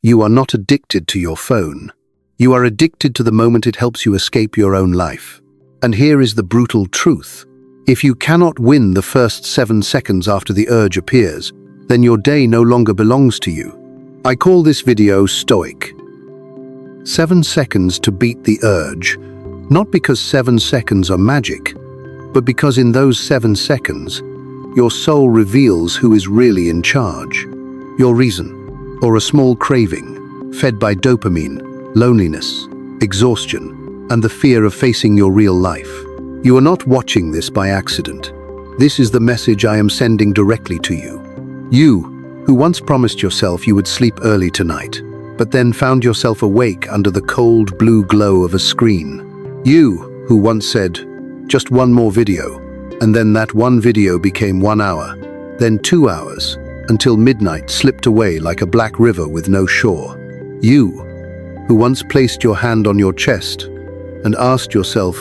You are not addicted to your phone. You are addicted to the moment it helps you escape your own life. And here is the brutal truth. If you cannot win the first 7 seconds after the urge appears, then your day no longer belongs to you. I call this video Stoic. 7 seconds to beat the urge, not because 7 seconds are magic, but because in those 7 seconds, your soul reveals who is really in charge. Your reason, or a small craving, fed by dopamine, loneliness, exhaustion, and the fear of facing your real life. You are not watching this by accident. This is the message I am sending directly to you. You, who once promised yourself you would sleep early tonight, but then found yourself awake under the cold blue glow of a screen. You, who once said, just one more video, and then that one video became 1 hour, then 2 hours, until midnight slipped away like a black river with no shore. You, who once placed your hand on your chest and asked yourself,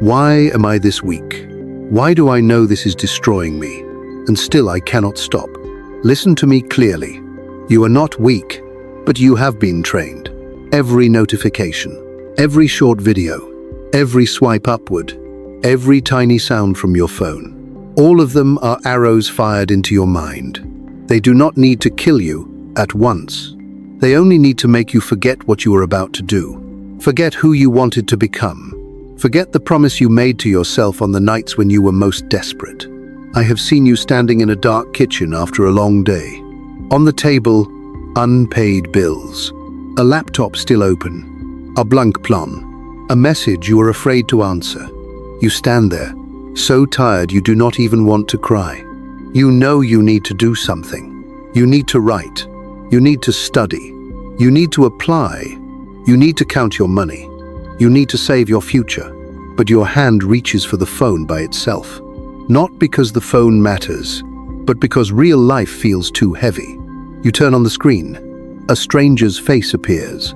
why am I this weak? Why do I know this is destroying me, and still I cannot stop? Listen to me clearly. You are not weak, but you have been trained. Every notification, every short video, every swipe upward, every tiny sound from your phone, all of them are arrows fired into your mind. They do not need to kill you at once. They only need to make you forget what you were about to do. Forget who you wanted to become. Forget the promise you made to yourself on the nights when you were most desperate. I have seen you standing in a dark kitchen after a long day. On the table, unpaid bills. A laptop still open. A blank plan. A message you are afraid to answer. You stand there, so tired you do not even want to cry. You know you need to do something. You need to write. You need to study. You need to apply. You need to count your money. You need to save your future. But your hand reaches for the phone by itself. Not because the phone matters, but because real life feels too heavy. You turn on the screen. A stranger's face appears.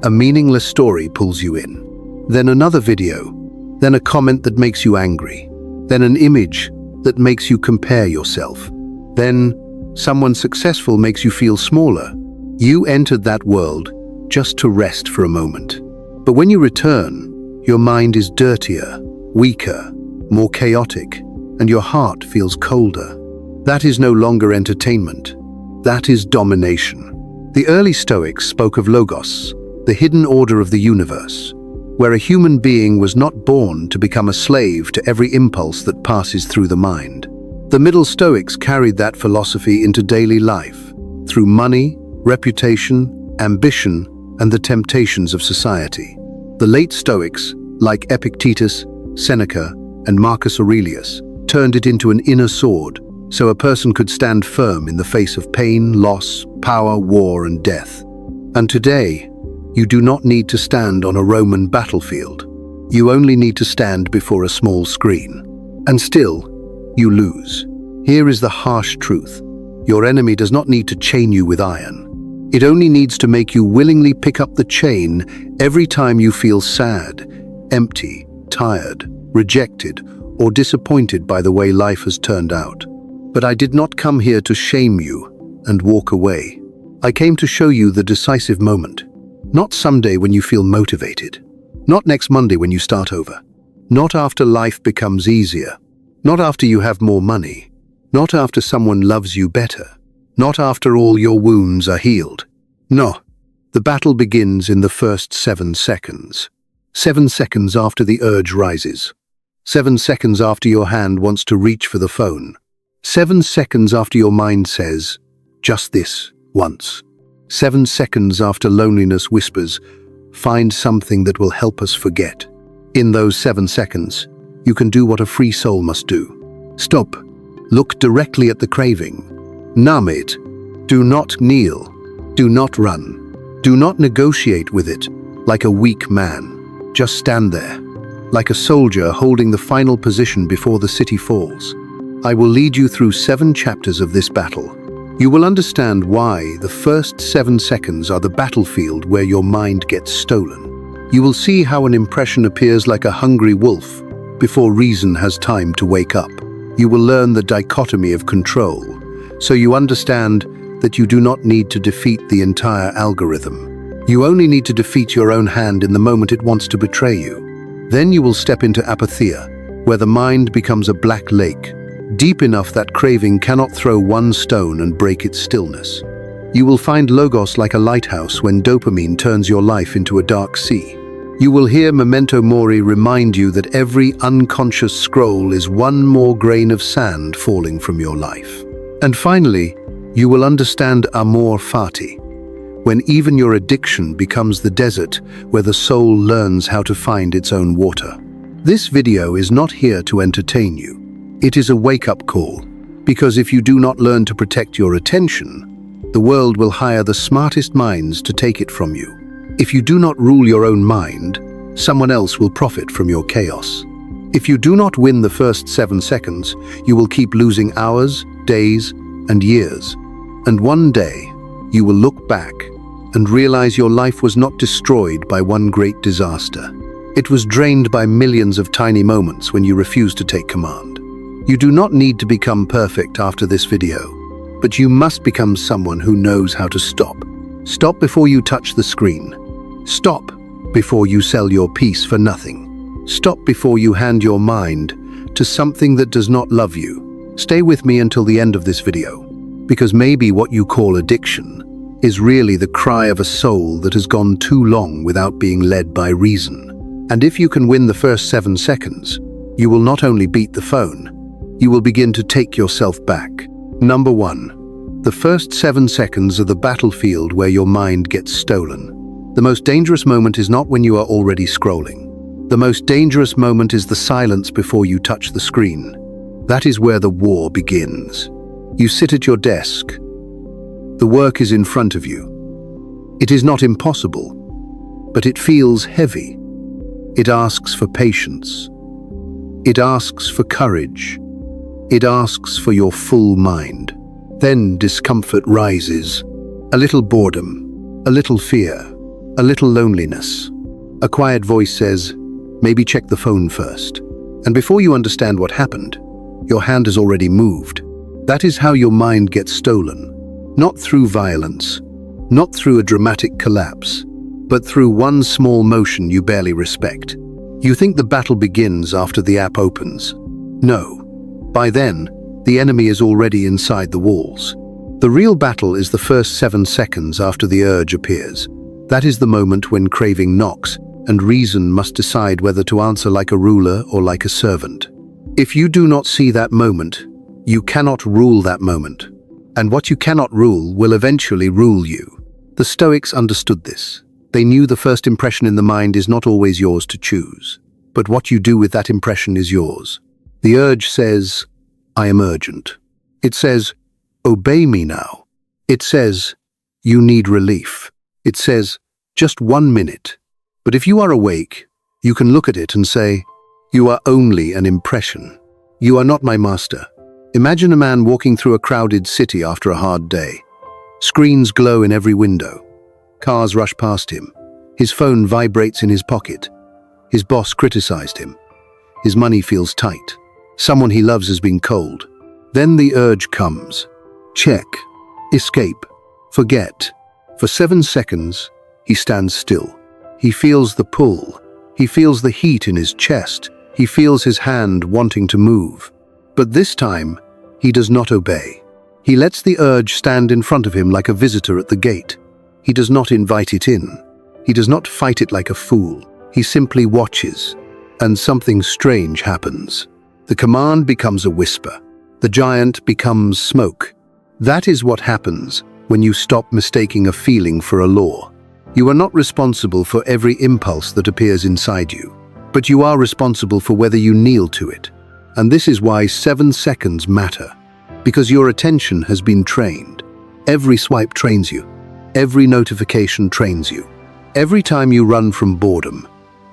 A meaningless story pulls you in. Then another video. Then a comment that makes you angry. Then an image that makes you compare yourself. Then someone successful makes you feel smaller. You entered that world just to rest for a moment. But when you return, your mind is dirtier, weaker, more chaotic, and your heart feels colder. That is no longer entertainment. That is domination. The early Stoics spoke of Logos, the hidden order of the universe, where a human being was not born to become a slave to every impulse that passes through the mind. The Middle Stoics carried that philosophy into daily life, through money, reputation, ambition, and the temptations of society. The late Stoics, like Epictetus, Seneca, and Marcus Aurelius, turned it into an inner sword, so a person could stand firm in the face of pain, loss, power, war, and death. And today, you do not need to stand on a Roman battlefield. You only need to stand before a small screen. And still, you lose. Here is the harsh truth. Your enemy does not need to chain you with iron. It only needs to make you willingly pick up the chain every time you feel sad, empty, tired, rejected, or disappointed by the way life has turned out. But I did not come here to shame you and walk away. I came to show you the decisive moment. Not someday when you feel motivated. Not next Monday when you start over. Not after life becomes easier. Not after you have more money. Not after someone loves you better. Not after all your wounds are healed. No, the battle begins in the first 7 seconds. 7 seconds after the urge rises. 7 seconds after your hand wants to reach for the phone. 7 seconds after your mind says, just this, once. 7 seconds after loneliness whispers, find something that will help us forget. In those 7 seconds, you can do what a free soul must do. Stop. Look directly at the craving. Numb it. Do not kneel. Do not run. Do not negotiate with it like a weak man. Just stand there, like a soldier holding the final position before the city falls. I will lead you through 7 chapters of this battle. You will understand why the first 7 seconds are the battlefield where your mind gets stolen. You will see how an impression appears like a hungry wolf before reason has time to wake up. You will learn the dichotomy of control, so you understand that you do not need to defeat the entire algorithm. You only need to defeat your own hand in the moment it wants to betray you. Then you will step into apatheia, where the mind becomes a black lake, deep enough that craving cannot throw one stone and break its stillness. You will find logos like a lighthouse when dopamine turns your life into a dark sea. You will hear Memento Mori remind you that every unconscious scroll is one more grain of sand falling from your life. And finally, you will understand amor fati, when even your addiction becomes the desert where the soul learns how to find its own water. This video is not here to entertain you. It is a wake-up call, because if you do not learn to protect your attention, the world will hire the smartest minds to take it from you. If you do not rule your own mind, someone else will profit from your chaos. If you do not win the first 7 seconds, you will keep losing hours, days, and years. And one day, you will look back and realize your life was not destroyed by one great disaster. It was drained by millions of tiny moments when you refused to take command. You do not need to become perfect after this video, but you must become someone who knows how to stop. Stop before you touch the screen. Stop before you sell your peace for nothing. Stop before you hand your mind to something that does not love you. Stay with me until the end of this video, because maybe what you call addiction is really the cry of a soul that has gone too long without being led by reason. And if you can win the first 7 seconds, you will not only beat the phone, you will begin to take yourself back. Number 1. The first 7 seconds are the battlefield where your mind gets stolen. The most dangerous moment is not when you are already scrolling. The most dangerous moment is the silence before you touch the screen. That is where the war begins. You sit at your desk. The work is in front of you. It is not impossible, but it feels heavy. It asks for patience. It asks for courage. It asks for your full mind. Then discomfort rises. A little boredom, a little fear, a little loneliness. A quiet voice says, maybe check the phone first. And before you understand what happened, your hand has already moved. That is how your mind gets stolen. Not through violence, not through a dramatic collapse, but through one small motion you barely respect. You think the battle begins after the app opens. No. By then, the enemy is already inside the walls. The real battle is the first 7 seconds after the urge appears. That is the moment when craving knocks, and reason must decide whether to answer like a ruler or like a servant. If you do not see that moment, you cannot rule that moment. And what you cannot rule will eventually rule you. The Stoics understood this. They knew the first impression in the mind is not always yours to choose, but what you do with that impression is yours. The urge says, I am urgent. It says, obey me now. It says, you need relief. It says, just 1 minute. But if you are awake, you can look at it and say, you are only an impression. You are not my master. Imagine a man walking through a crowded city after a hard day. Screens glow in every window. Cars rush past him. His phone vibrates in his pocket. His boss criticized him. His money feels tight. Someone he loves has been cold. Then the urge comes. Check. Escape. Forget. For 7 seconds, he stands still. He feels the pull. He feels the heat in his chest. He feels his hand wanting to move. But this time, he does not obey. He lets the urge stand in front of him like a visitor at the gate. He does not invite it in. He does not fight it like a fool. He simply watches. And something strange happens. The command becomes a whisper. The giant becomes smoke. That is what happens when you stop mistaking a feeling for a law. You are not responsible for every impulse that appears inside you, but you are responsible for whether you kneel to it. And this is why 7 seconds matter, because your attention has been trained. Every swipe trains you. Every notification trains you. Every time you run from boredom,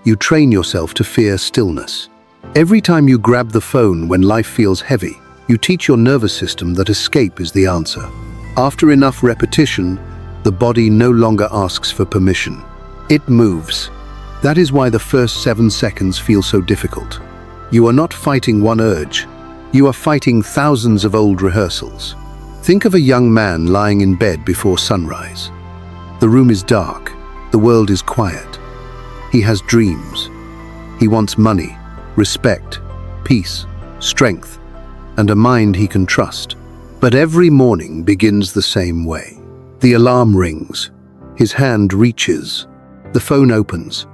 you train yourself to fear stillness. Every time you grab the phone when life feels heavy, you teach your nervous system that escape is the answer. After enough repetition, the body no longer asks for permission. It moves. That is why the first 7 seconds feel so difficult. You are not fighting one urge. You are fighting thousands of old rehearsals. Think of a young man lying in bed before sunrise. The room is dark, the world is quiet. He has dreams. He wants money, respect, peace, strength, and a mind he can trust. But every morning begins the same way. The alarm rings, his hand reaches, the phone opens,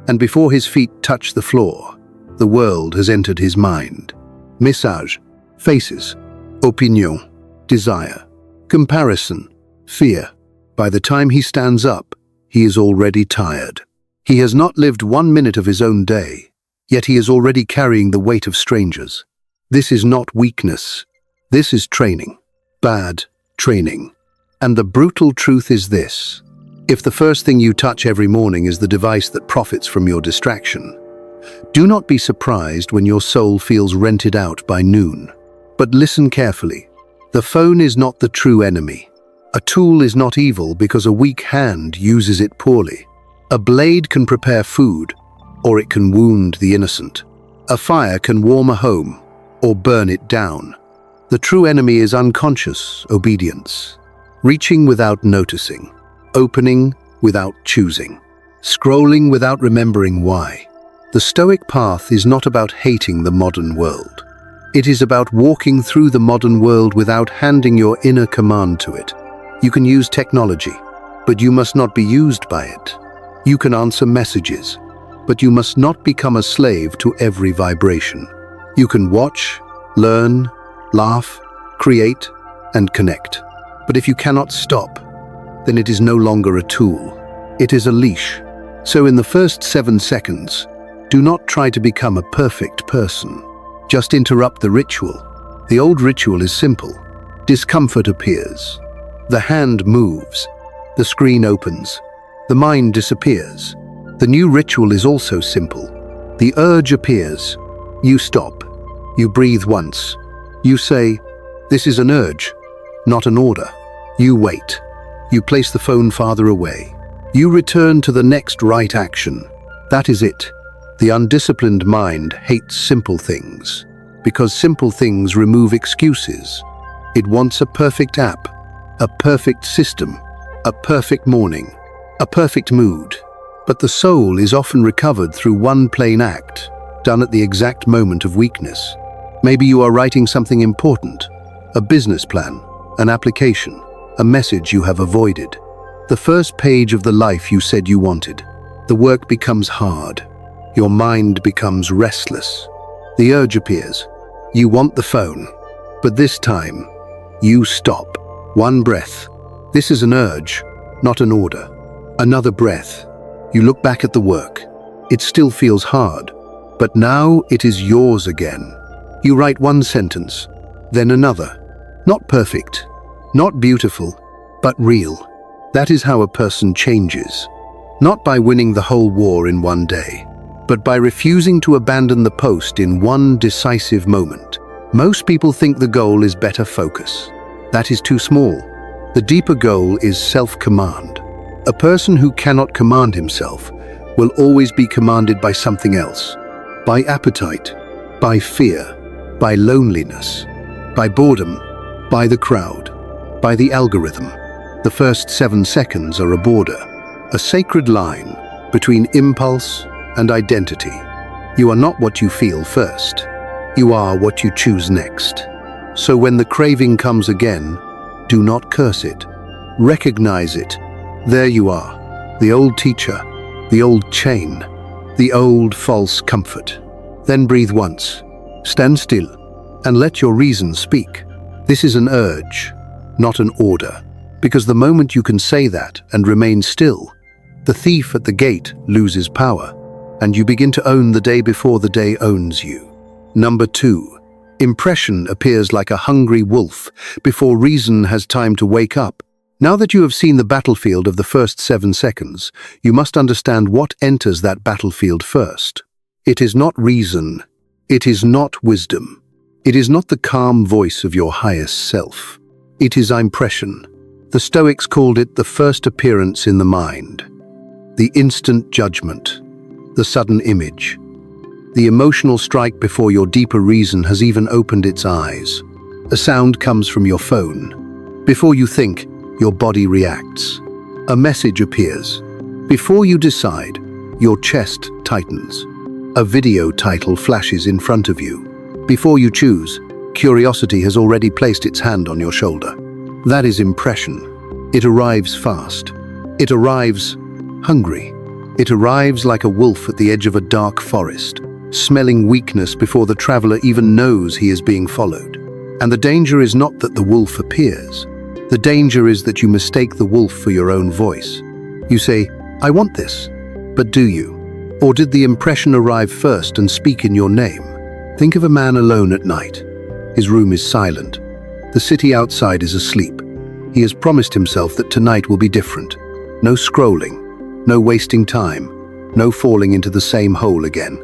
and before his feet touch the floor, the world has entered his mind. Message, faces, opinion, desire, comparison, fear. By the time he stands up, he is already tired. He has not lived 1 minute of his own day, yet he is already carrying the weight of strangers. This is not weakness. This is training. Bad training. And the brutal truth is this: if the first thing you touch every morning is the device that profits from your distraction, do not be surprised when your soul feels rented out by noon. But listen carefully. The phone is not the true enemy. A tool is not evil because a weak hand uses it poorly. A blade can prepare food, or it can wound the innocent. A fire can warm a home, or burn it down. The true enemy is unconscious obedience, reaching without noticing, opening without choosing, scrolling without remembering why. The Stoic path is not about hating the modern world. It is about walking through the modern world without handing your inner command to it. You can use technology, but you must not be used by it. You can answer messages, but you must not become a slave to every vibration. You can watch, learn, laugh, create, and connect. But if you cannot stop, then it is no longer a tool. It is a leash. So in the first 7 seconds, do not try to become a perfect person. Just interrupt the ritual. The old ritual is simple. Discomfort appears. The hand moves. The screen opens. The mind disappears. The new ritual is also simple. The urge appears. You stop. You breathe once. You say, "This is an urge, not an order." You wait. You place the phone farther away. You return to the next right action. That is it. The undisciplined mind hates simple things, because simple things remove excuses. It wants a perfect app, a perfect system, a perfect morning, a perfect mood. But the soul is often recovered through one plain act, done at the exact moment of weakness. Maybe you are writing something important, a business plan, an application, a message you have avoided. The first page of the life you said you wanted. The work becomes hard. Your mind becomes restless. The urge appears. You want the phone, but this time, you stop. One breath. This is an urge, not an order. Another breath. You look back at the work. It still feels hard, but now it is yours again. You write one sentence, then another. Not perfect, not beautiful, but real. That is how a person changes. Not by winning the whole war in one day, but by refusing to abandon the post in one decisive moment. Most people think the goal is better focus. That is too small. The deeper goal is self-command. A person who cannot command himself will always be commanded by something else. By appetite, by fear, by loneliness, by boredom, by the crowd, by the algorithm. The first 7 seconds are a border, a sacred line between impulse and identity. You are not what you feel first. You are what you choose next. So when the craving comes again, do not curse it. Recognize it. There you are, the old teacher, the old chain, the old false comfort. Then breathe once, stand still, and let your reason speak. This is an urge, not an order, because the moment you can say that and remain still, the thief at the gate loses power, and you begin to own the day before the day owns you. Number 2, impression appears like a hungry wolf before reason has time to wake up. Now that you have seen the battlefield of the first 7 seconds, you must understand what enters that battlefield first. It is not reason. It is not wisdom. It is not the calm voice of your highest self. It is impression. The Stoics called it the first appearance in the mind, the instant judgment, the sudden image, the emotional strike before your deeper reason has even opened its eyes. A sound comes from your phone. Before you think, your body reacts. A message appears. Before you decide, your chest tightens. A video title flashes in front of you. Before you choose, curiosity has already placed its hand on your shoulder. That is impression. It arrives fast. It arrives hungry. It arrives like a wolf at the edge of a dark forest, smelling weakness before the traveler even knows he is being followed. And the danger is not that the wolf appears. The danger is that you mistake the wolf for your own voice. You say, "I want this," but do you? Or did the impression arrive first and speak in your name? Think of a man alone at night. His room is silent. The city outside is asleep. He has promised himself that tonight will be different. No scrolling, no wasting time, no falling into the same hole again.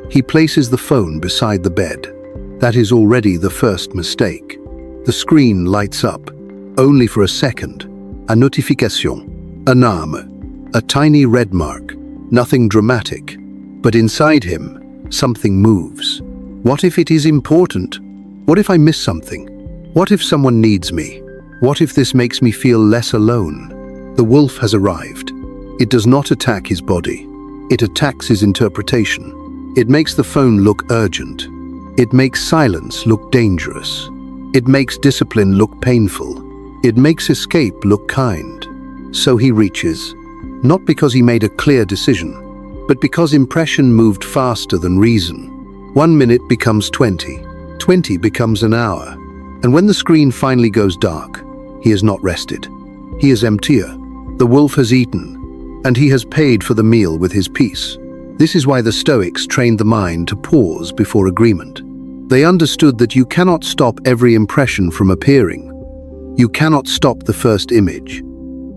He places the phone beside the bed. That is already the first mistake. The screen lights up, only for a second. A notification, alarm, a tiny red mark, nothing dramatic. But inside him, something moves. What if it is important? What if I miss something? What if someone needs me? What if this makes me feel less alone? The wolf has arrived. It does not attack his body. It attacks his interpretation. It makes the phone look urgent. It makes silence look dangerous. It makes discipline look painful. It makes escape look kind. So he reaches, not because he made a clear decision, but because impression moved faster than reason. 1 minute becomes 20. 20 becomes an hour. And when the screen finally goes dark, he is not rested. He is emptier. The wolf has eaten, and he has paid for the meal with his peace. This is why the Stoics trained the mind to pause before agreement. They understood that you cannot stop every impression from appearing. You cannot stop the first image.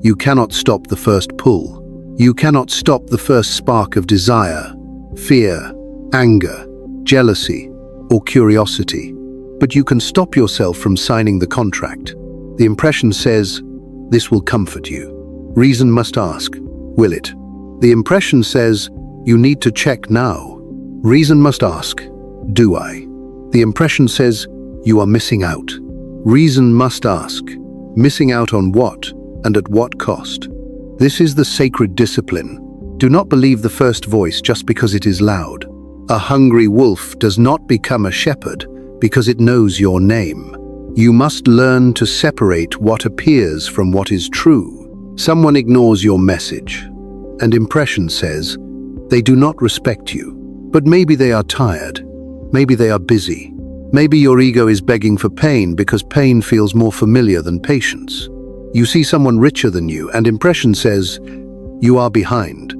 You cannot stop the first pull. You cannot stop the first spark of desire, fear, anger, jealousy, or curiosity. But you can stop yourself from signing the contract. The impression says, "This will comfort you." Reason must ask, "Will it?" The impression says, "You need to check now." Reason must ask, "Do I?" The impression says, "You are missing out." Reason must ask, "Missing out on what, and at what cost?" This is the sacred discipline. Do not believe the first voice just because it is loud. A hungry wolf does not become a shepherd because it knows your name. You must learn to separate what appears from what is true. Someone ignores your message, and impression says, they do not respect you. But maybe they are tired. Maybe they are busy. Maybe your ego is begging for pain because pain feels more familiar than patience. You see someone richer than you, and impression says, you are behind.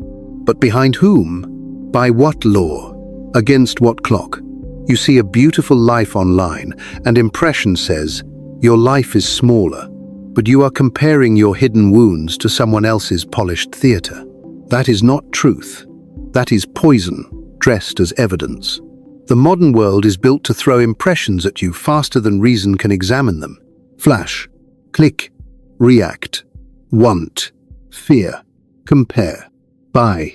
But behind whom? By what law? Against what clock? You see a beautiful life online, and impression says, your life is smaller, but you are comparing your hidden wounds to someone else's polished theater. That is not truth. That is poison, dressed as evidence. The modern world is built to throw impressions at you faster than reason can examine them. Flash, click, react, want, fear, compare, buy,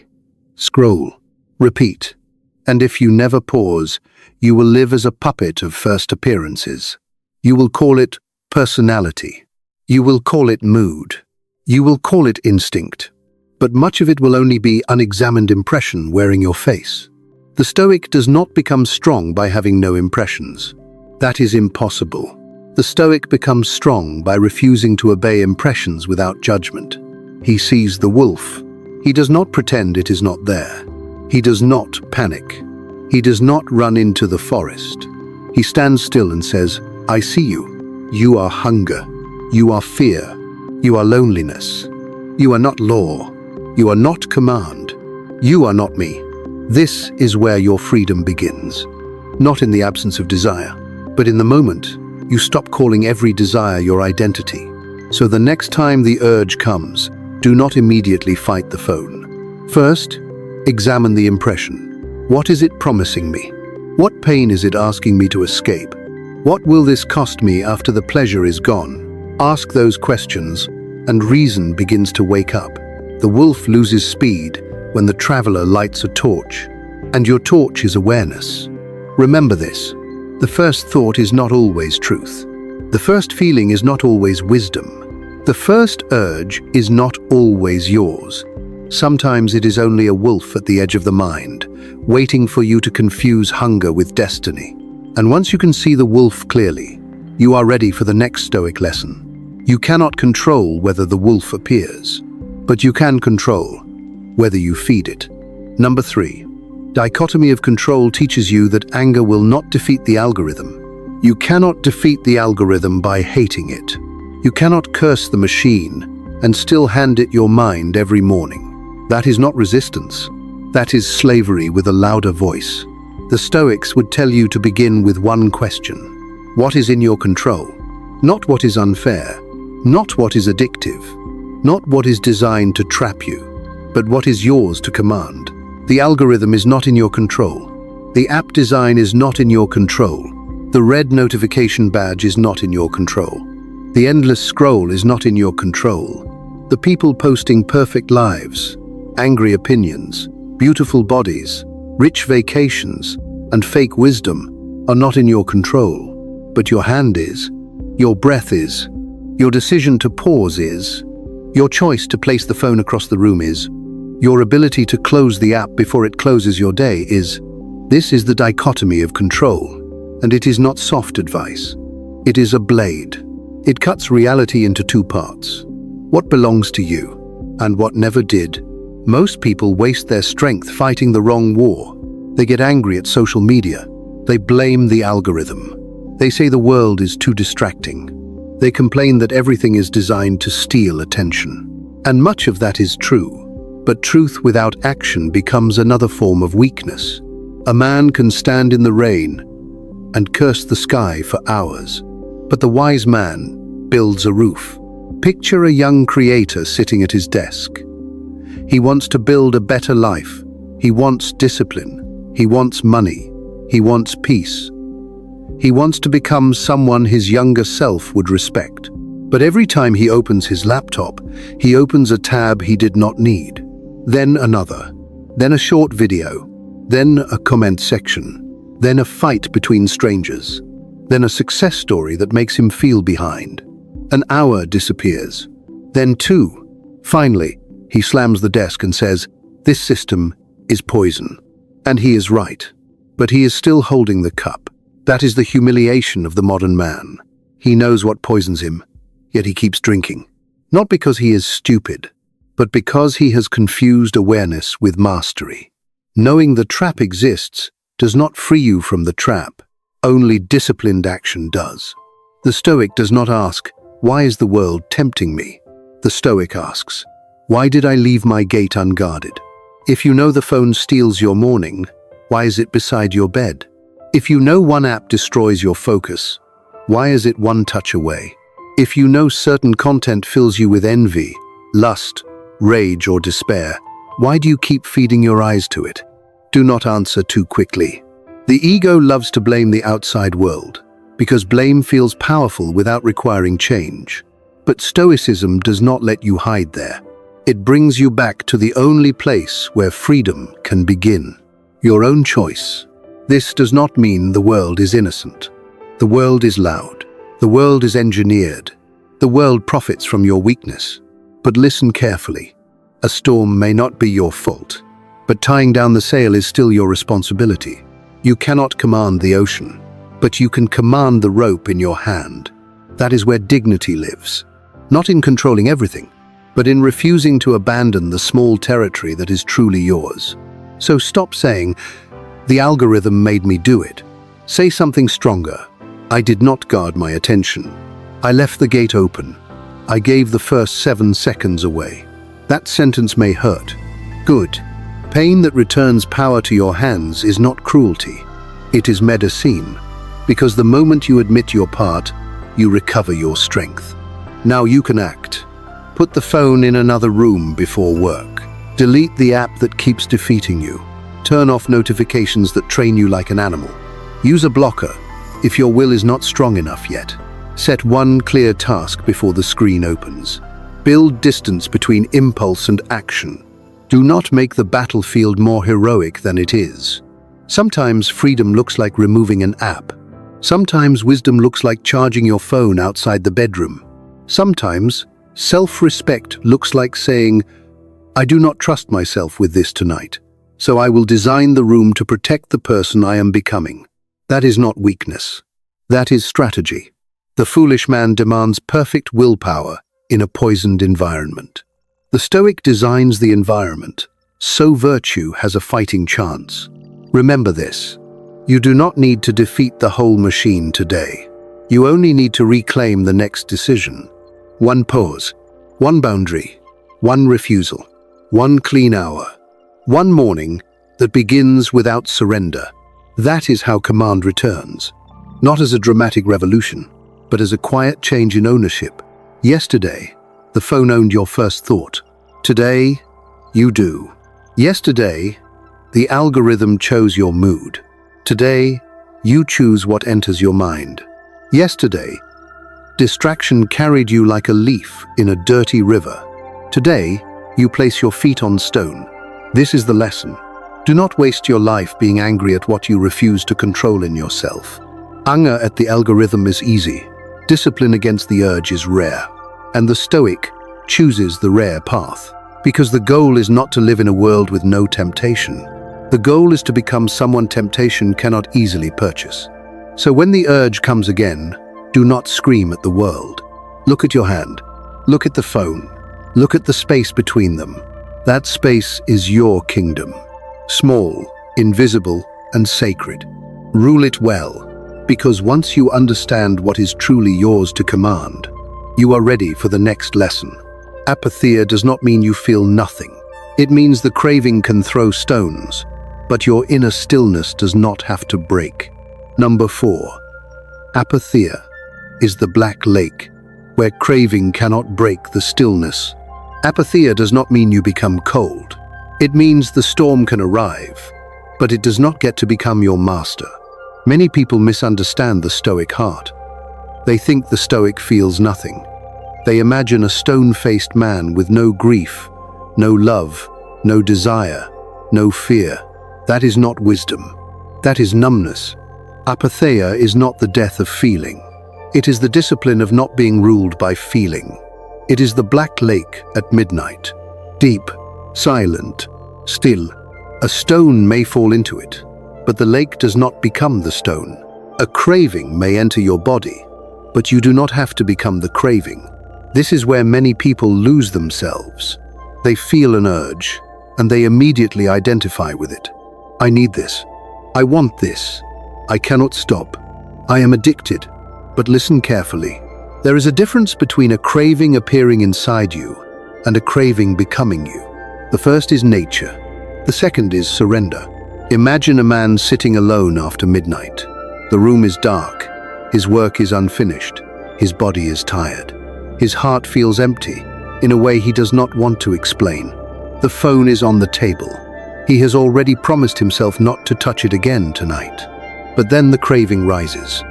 scroll, repeat. And if you never pause, you will live as a puppet of first appearances. You will call it personality. You will call it mood. You will call it instinct. But much of it will only be unexamined impression wearing your face. The Stoic does not become strong by having no impressions. That is impossible. The Stoic becomes strong by refusing to obey impressions without judgment. He sees the wolf. He does not pretend it is not there. He does not panic. He does not run into the forest. He stands still and says, I see you. You are hunger. You are fear. You are loneliness. You are not law. You are not command. You are not me. This is where your freedom begins. Not in the absence of desire, but in the moment you stop calling every desire your identity. So the next time the urge comes, do not immediately fight the phone. First, examine the impression. What is it promising me? What pain is it asking me to escape? What will this cost me after the pleasure is gone? Ask those questions, and reason begins to wake up. The wolf loses speed when the traveler lights a torch, and your torch is awareness. Remember this. The first thought is not always truth. The first feeling is not always wisdom. The first urge is not always yours. Sometimes it is only a wolf at the edge of the mind, waiting for you to confuse hunger with destiny. And once you can see the wolf clearly, you are ready for the next Stoic lesson. You cannot control whether the wolf appears, but you can control whether you feed it. Number 3. Dichotomy of control teaches you that anger will not defeat the algorithm. You cannot defeat the algorithm by hating it. You cannot curse the machine and still hand it your mind every morning. That is not resistance. That is slavery with a louder voice. The Stoics would tell you to begin with one question. What is in your control? Not what is unfair, not what is addictive, not what is designed to trap you, but what is yours to command. The algorithm is not in your control. The app design is not in your control. The red notification badge is not in your control. The endless scroll is not in your control. The people posting perfect lives, angry opinions, beautiful bodies, rich vacations, and fake wisdom are not in your control. But your hand is, your breath is, your decision to pause is, your choice to place the phone across the room is, your ability to close the app before it closes your day is. This is the dichotomy of control. And it is not soft advice. It is a blade. It cuts reality into two parts. What belongs to you, and what never did. Most people waste their strength fighting the wrong war. They get angry at social media. They blame the algorithm. They say the world is too distracting. They complain that everything is designed to steal attention. And much of that is true. But truth without action becomes another form of weakness. A man can stand in the rain and curse the sky for hours. But the wise man builds a roof. Picture a young creator sitting at his desk. He wants to build a better life. He wants discipline. He wants money. He wants peace. He wants to become someone his younger self would respect. But every time he opens his laptop, he opens a tab he did not need. Then another. Then a short video. Then a comment section. Then a fight between strangers. Then a success story that makes him feel behind. An hour disappears. Then 2. Finally, he slams the desk and says, "This system is poison." And he is right. But he is still holding the cup. That is the humiliation of the modern man. He knows what poisons him, yet he keeps drinking. Not because he is stupid, but because he has confused awareness with mastery. Knowing the trap exists does not free you from the trap. Only disciplined action does. The Stoic does not ask, "Why is the world tempting me?" The Stoic asks, "Why did I leave my gate unguarded?" If you know the phone steals your morning, why is it beside your bed? If you know one app destroys your focus, why is it one touch away? If you know certain content fills you with envy, lust, rage, or despair, why do you keep feeding your eyes to it? Do not answer too quickly. The ego loves to blame the outside world, because blame feels powerful without requiring change. But Stoicism does not let you hide there. It brings you back to the only place where freedom can begin. Your own choice. This does not mean the world is innocent. The world is loud. The world is engineered. The world profits from your weakness. But listen carefully. A storm may not be your fault, but tying down the sail is still your responsibility. You cannot command the ocean, but you can command the rope in your hand. That is where dignity lives. Not in controlling everything, but in refusing to abandon the small territory that is truly yours. So stop saying, "The algorithm made me do it." Say something stronger. "I did not guard my attention. I left the gate open. I gave the first 7 seconds away." That sentence may hurt. Good. Pain that returns power to your hands is not cruelty. It is medicine. Because the moment you admit your part, you recover your strength. Now you can act. Put the phone in another room before work. Delete the app that keeps defeating you. Turn off notifications that train you like an animal. Use a blocker if your will is not strong enough yet. Set one clear task before the screen opens. Build distance between impulse and action. Do not make the battlefield more heroic than it is. Sometimes freedom looks like removing an app. Sometimes wisdom looks like charging your phone outside the bedroom. Sometimes self-respect looks like saying, I do not trust myself with this tonight, so I will design the room to protect the person I am becoming. That is not weakness. That is strategy. The foolish man demands perfect willpower in a poisoned environment. The Stoic designs the environment, so virtue has a fighting chance. Remember this. You do not need to defeat the whole machine today. You only need to reclaim the next decision. One pause, one boundary, one refusal, one clean hour, one morning that begins without surrender. That is how command returns. Not as a dramatic revolution, but as a quiet change in ownership. Yesterday, the phone owned your first thought. Today, you do. Yesterday, the algorithm chose your mood. Today, you choose what enters your mind. Yesterday, distraction carried you like a leaf in a dirty river. Today, you place your feet on stone. This is the lesson. Do not waste your life being angry at what you refuse to control in yourself. Anger at the algorithm is easy. Discipline against the urge is rare. And the Stoic chooses the rare path. Because the goal is not to live in a world with no temptation. The goal is to become someone temptation cannot easily purchase. So when the urge comes again, do not scream at the world. Look at your hand. Look at the phone. Look at the space between them. That space is your kingdom. Small, invisible, and sacred. Rule it well, because once you understand what is truly yours to command, you are ready for the next lesson. Apatheia does not mean you feel nothing. It means the craving can throw stones, but your inner stillness does not have to break. Number 4. Apatheia is the black lake, where craving cannot break the stillness. Apatheia does not mean you become cold. It means the storm can arrive, but it does not get to become your master. Many people misunderstand the Stoic heart. They think the Stoic feels nothing. They imagine a stone-faced man with no grief, no love, no desire, no fear. That is not wisdom. That is numbness. Apatheia is not the death of feeling. It is the discipline of not being ruled by feeling. It is the black lake at midnight. Deep, silent, still. A stone may fall into it, but the lake does not become the stone. A craving may enter your body, but you do not have to become the craving. This is where many people lose themselves. They feel an urge, and they immediately identify with it. I need this. I want this. I cannot stop. I am addicted. But listen carefully. There is a difference between a craving appearing inside you and a craving becoming you. The first is nature. The second is surrender. Imagine a man sitting alone after midnight. The room is dark. His work is unfinished. His body is tired. His heart feels empty, in a way he does not want to explain. The phone is on the table. He has already promised himself not to touch it again tonight. But then the craving rises.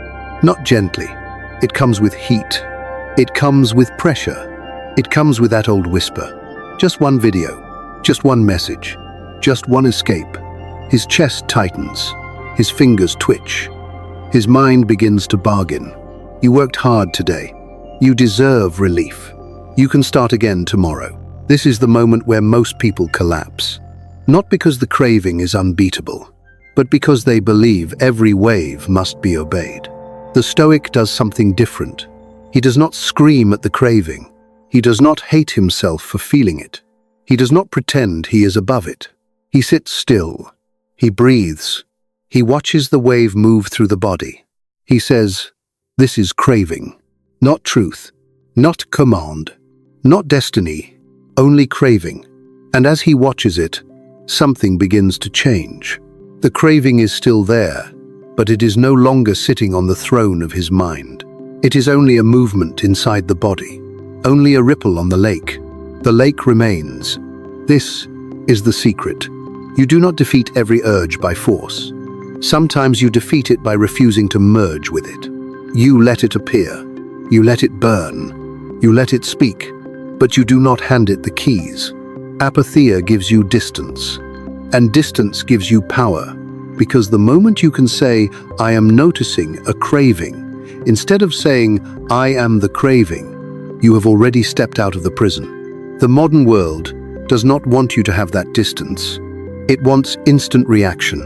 Not gently. It comes with heat. It comes with pressure. It comes with that old whisper. Just one video. Just one message. Just one escape. His chest tightens. His fingers twitch. His mind begins to bargain. You worked hard today. You deserve relief. You can start again tomorrow. This is the moment where most people collapse. Not because the craving is unbeatable, but because they believe every wave must be obeyed. The Stoic does something different. He does not scream at the craving. He does not hate himself for feeling it. He does not pretend he is above it. He sits still. He breathes. He watches the wave move through the body. He says, "This is craving. Not truth, not command, not destiny, only craving." And as he watches it, something begins to change. The craving is still there, but it is no longer sitting on the throne of his mind. It is only a movement inside the body, only a ripple on the lake. The lake remains. This is the secret. You do not defeat every urge by force. Sometimes you defeat it by refusing to merge with it. You let it appear. You let it burn. You let it speak. But you do not hand it the keys. Apatheia gives you distance. And distance gives you power. Because the moment you can say, I am noticing a craving, instead of saying, I am the craving, you have already stepped out of the prison. The modern world does not want you to have that distance. It wants instant reaction,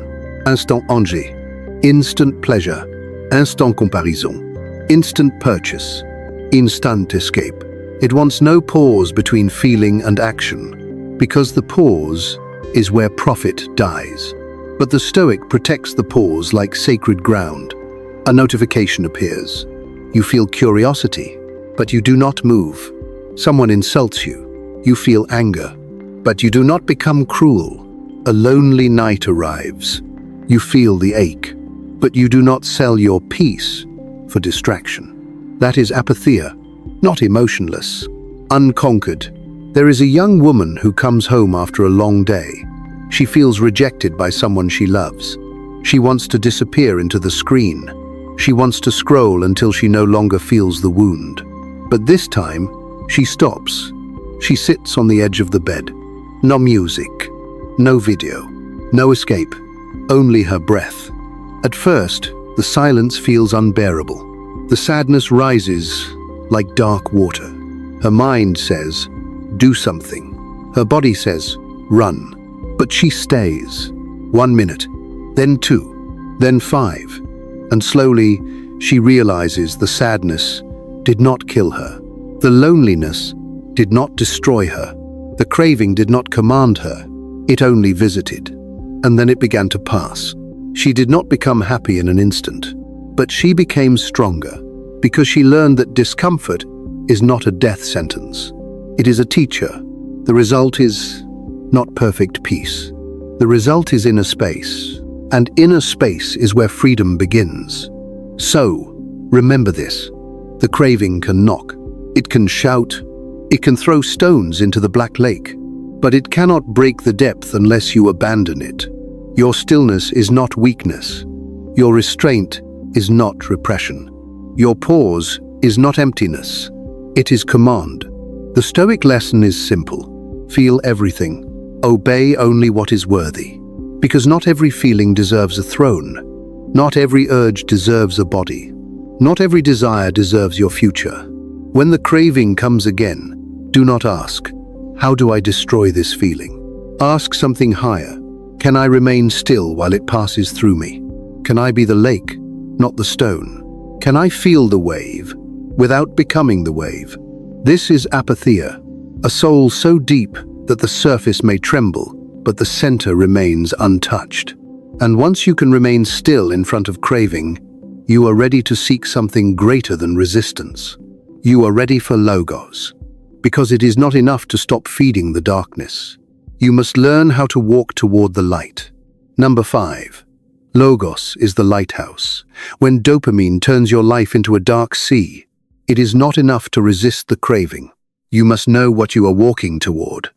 instant enjeu, instant pleasure, instant comparaison, instant purchase, instant escape. It wants no pause between feeling and action, because the pause is where profit dies. But the Stoic protects the pause like sacred ground. A notification appears. You feel curiosity, but you do not move. Someone insults you. You feel anger, but you do not become cruel. A lonely night arrives. You feel the ache, but you do not sell your peace for distraction. That is apatheia, not emotionless, unconquered. There is a young woman who comes home after a long day. She feels rejected by someone she loves. She wants to disappear into the screen. She wants to scroll until she no longer feels the wound. But this time, she stops. She sits on the edge of the bed. No music, no video, no escape, only her breath. At first, the silence feels unbearable. The sadness rises like dark water. Her mind says, do something. Her body says, run. But she stays. 1 minute, then 2, then 5. And slowly, she realizes the sadness did not kill her. The loneliness did not destroy her. The craving did not command her. It only visited. And then it began to pass. She did not become happy in an instant, but she became stronger because she learned that discomfort is not a death sentence. It is a teacher. The result is not perfect peace. The result is inner space, and inner space is where freedom begins. So, remember this. The craving can knock. It can shout. It can throw stones into the black lake. But it cannot break the depth unless you abandon it. Your stillness is not weakness. Your restraint is not repression. Your pause is not emptiness. It is command. The Stoic lesson is simple. Feel everything. Obey only what is worthy. Because not every feeling deserves a throne. Not every urge deserves a body. Not every desire deserves your future. When the craving comes again, do not ask, how do I destroy this feeling? Ask something higher. Can I remain still while it passes through me? Can I be the lake, not the stone? Can I feel the wave without becoming the wave? This is apatheia, a soul so deep that the surface may tremble, but the center remains untouched. And once you can remain still in front of craving, you are ready to seek something greater than resistance. You are ready for logos. Because it is not enough to stop feeding the darkness. You must learn how to walk toward the light. Number 5. Logos is the lighthouse. When dopamine turns your life into a dark sea, it is not enough to resist the craving. You must know what you are walking toward.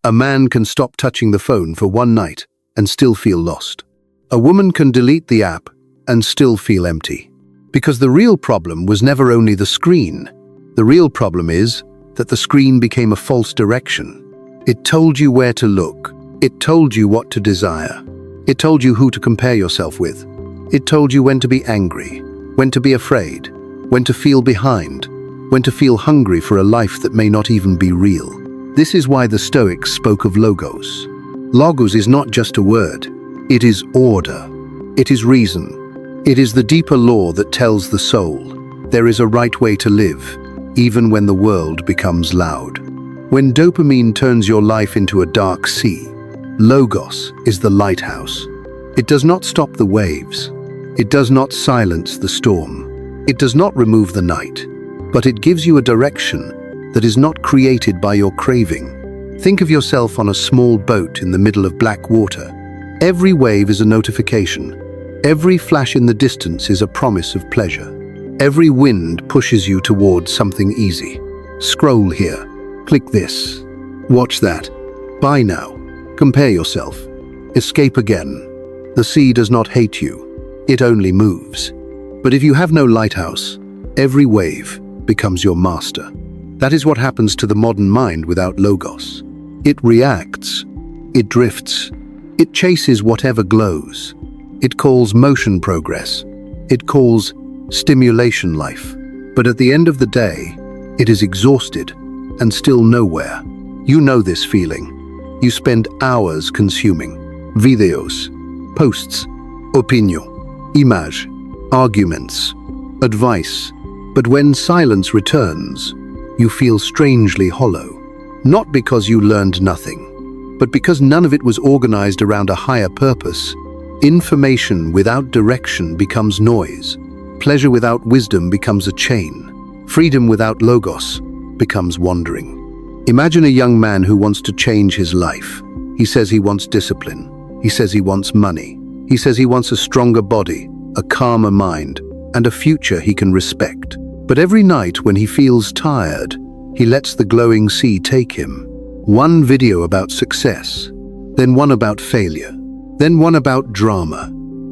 A man can stop touching the phone for 1 night and still feel lost. A woman can delete the app and still feel empty. Because the real problem was never only the screen. The real problem is that the screen became a false direction. It told you where to look. It told you what to desire. It told you who to compare yourself with. It told you when to be angry, when to be afraid, when to feel behind, when to feel hungry for a life that may not even be real. This is why the Stoics spoke of logos. Logos is not just a word. It is order. It is reason. It is the deeper law that tells the soul there is a right way to live, even when the world becomes loud. When dopamine turns your life into a dark sea, logos is the lighthouse. It does not stop the waves. It does not silence the storm. It does not remove the night, but it gives you a direction that is not created by your craving. Think of yourself on a small boat in the middle of black water. Every wave is a notification. Every flash in the distance is a promise of pleasure. Every wind pushes you towards something easy. Scroll here. Click this. Watch that. Buy now. Compare yourself. Escape again. The sea does not hate you. It only moves. But if you have no lighthouse, every wave becomes your master. That is what happens to the modern mind without logos. It reacts. It drifts. It chases whatever glows. It calls motion progress. It calls stimulation life. But at the end of the day, it is exhausted and still nowhere. You know this feeling. You spend hours consuming videos, posts, opinion, image, arguments, advice. But when silence returns, you feel strangely hollow. Not because you learned nothing, but because none of it was organized around a higher purpose. Information without direction becomes noise. Pleasure without wisdom becomes a chain. Freedom without logos becomes wandering. Imagine a young man who wants to change his life. He says he wants discipline. He says he wants money. He says he wants a stronger body, a calmer mind, and a future he can respect. But every night when he feels tired, he lets the glowing sea take him. One video about success, then one about failure, then one about drama,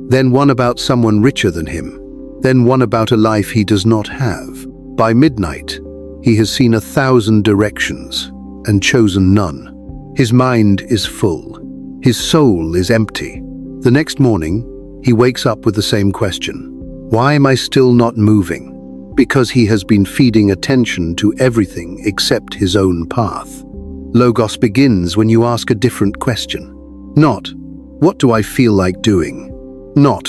then one about someone richer than him, then one about a life he does not have. By midnight, he has seen 1,000 directions and chosen none. His mind is full. His soul is empty. The next morning, he wakes up with the same question. Why am I still not moving? Because he has been feeding attention to everything except his own path. Logos begins when you ask a different question. Not, what do I feel like doing? Not,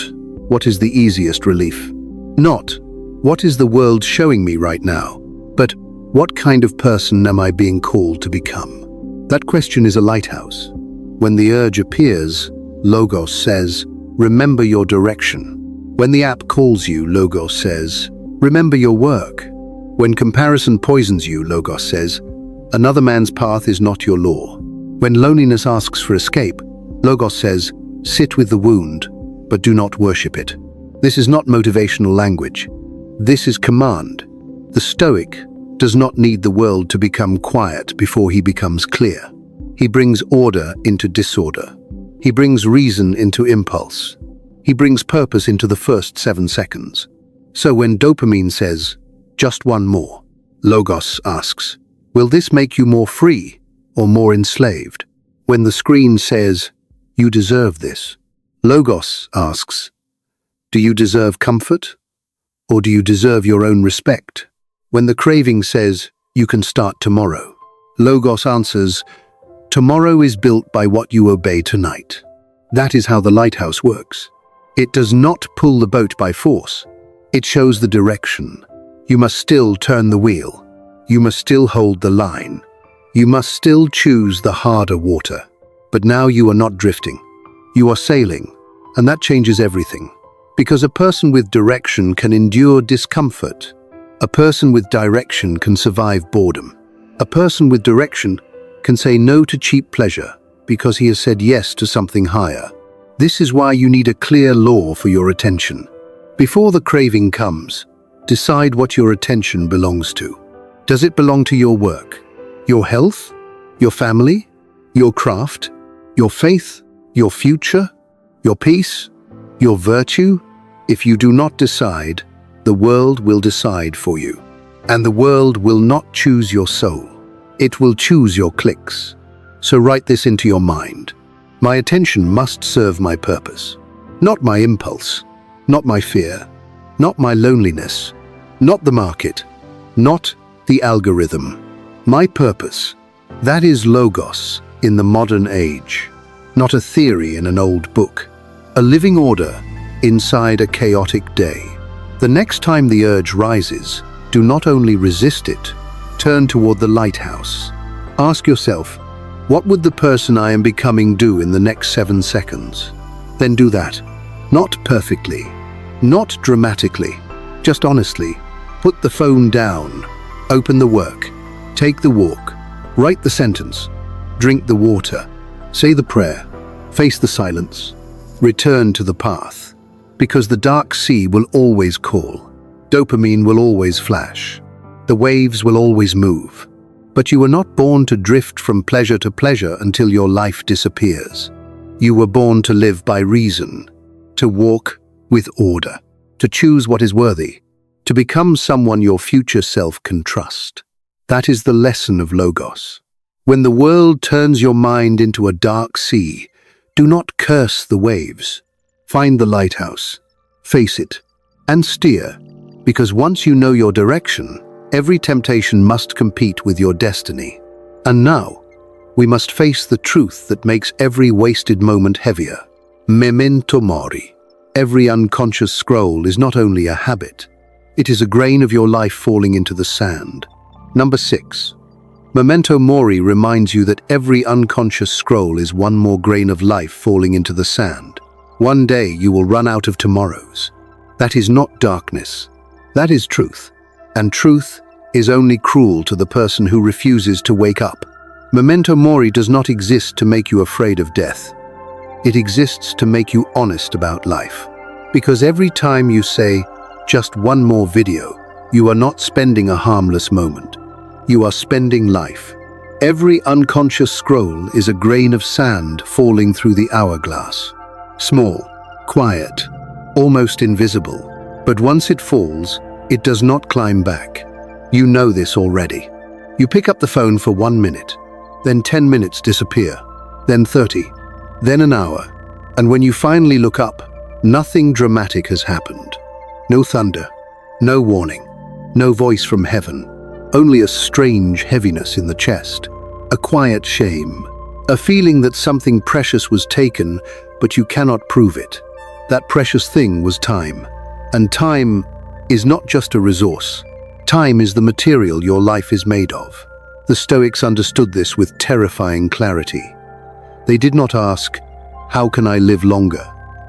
what is the easiest relief? Not, what is the world showing me right now? But, what kind of person am I being called to become? That question is a lighthouse. When the urge appears, Logos says, remember your direction. When the app calls you, Logos says, remember your work. When comparison poisons you, Logos says, another man's path is not your law. When loneliness asks for escape, Logos says, sit with the wound, but do not worship it. This is not motivational language. This is command. The Stoic does not need the world to become quiet before he becomes clear. He brings order into disorder. He brings reason into impulse. He brings purpose into the first 7 seconds. So when dopamine says, just one more, Logos asks, will this make you more free or more enslaved? When the screen says, you deserve this, Logos asks, do you deserve comfort or do you deserve your own respect? When the craving says, you can start tomorrow, Logos answers, tomorrow is built by what you obey tonight. That is how the lighthouse works. It does not pull the boat by force. It shows the direction. You must still turn the wheel. You must still hold the line. You must still choose the harder water. But now you are not drifting. You are sailing, and that changes everything. Because a person with direction can endure discomfort. A person with direction can survive boredom. A person with direction can say no to cheap pleasure because he has said yes to something higher. This is why you need a clear law for your attention. Before the craving comes, decide what your attention belongs to. Does it belong to your work, your health, your family, your craft, your faith, your future, your peace, your virtue? If you do not decide, the world will decide for you. And the world will not choose your soul. It will choose your clicks. So write this into your mind. My attention must serve my purpose, not my impulse, not my fear, not my loneliness, not the market, not the algorithm. My purpose, that is Logos in the modern age, not a theory in an old book, a living order inside a chaotic day. The next time the urge rises, do not only resist it, turn toward the lighthouse. Ask yourself, what would the person I am becoming do in the next 7 seconds? Then do that. Not perfectly, not dramatically, just honestly. Put the phone down, open the work, take the walk, write the sentence, drink the water, say the prayer, face the silence, return to the path. Because the dark sea will always call. Dopamine will always flash. The waves will always move. But you were not born to drift from pleasure to pleasure until your life disappears. You were born to live by reason, to walk with order, to choose what is worthy, to become someone your future self can trust. That is the lesson of Logos. When the world turns your mind into a dark sea, do not curse the waves. Find the lighthouse, face it, and steer, because once you know your direction, every temptation must compete with your destiny. And now, we must face the truth that makes every wasted moment heavier. Memento Mori. Every unconscious scroll is not only a habit, it is a grain of your life falling into the sand. Number 6. Memento Mori reminds you that every unconscious scroll is one more grain of life falling into the sand. One day you will run out of tomorrows. That is not darkness. That is truth. And truth is only cruel to the person who refuses to wake up. Memento Mori does not exist to make you afraid of death. It exists to make you honest about life. Because every time you say, just one more video, you are not spending a harmless moment. You are spending life. Every unconscious scroll is a grain of sand falling through the hourglass. Small, quiet, almost invisible. But once it falls, it does not climb back. You know this already. You pick up the phone for 1 minute, then 10 minutes disappear, then 30, then an hour. And when you finally look up, nothing dramatic has happened. No thunder, no warning, no voice from heaven. Only a strange heaviness in the chest, a quiet shame, a feeling that something precious was taken, but you cannot prove it. That precious thing was time. And time is not just a resource. Time is the material your life is made of. The Stoics understood this with terrifying clarity. They did not ask, how can I live longer?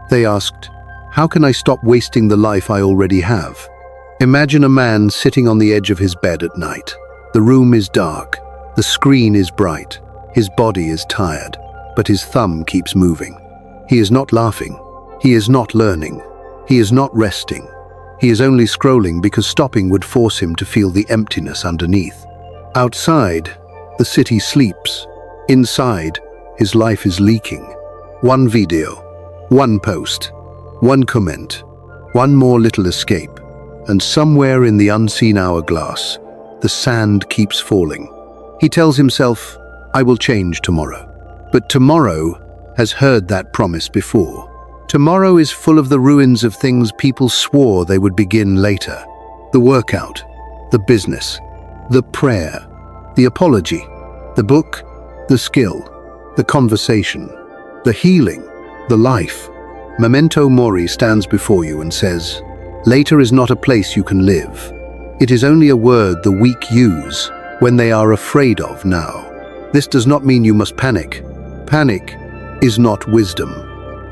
They asked, how can I stop wasting the life I already have? Imagine a man sitting on the edge of his bed at night. The room is dark, the screen is bright, his body is tired, but his thumb keeps moving. He is not laughing, he is not learning, he is not resting. He is only scrolling because stopping would force him to feel the emptiness underneath. Outside, the city sleeps. Inside, his life is leaking. One video, one post, one comment, one more little escape. And somewhere in the unseen hourglass, the sand keeps falling. He tells himself, I will change tomorrow. But tomorrow has heard that promise before. Tomorrow is full of the ruins of things people swore they would begin later. The workout, the business, the prayer, the apology, the book, the skill, the conversation, the healing, the life. Memento Mori stands before you and says, later is not a place you can live. It is only a word the weak use when they are afraid of now. This does not mean you must panic. Panic is not wisdom.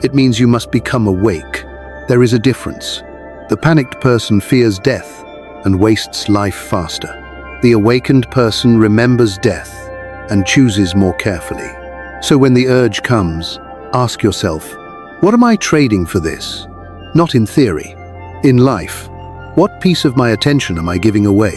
It means you must become awake. There is a difference. The panicked person fears death and wastes life faster. The awakened person remembers death and chooses more carefully. So when the urge comes, ask yourself, what am I trading for this? Not in theory. In life, what piece of my attention am I giving away?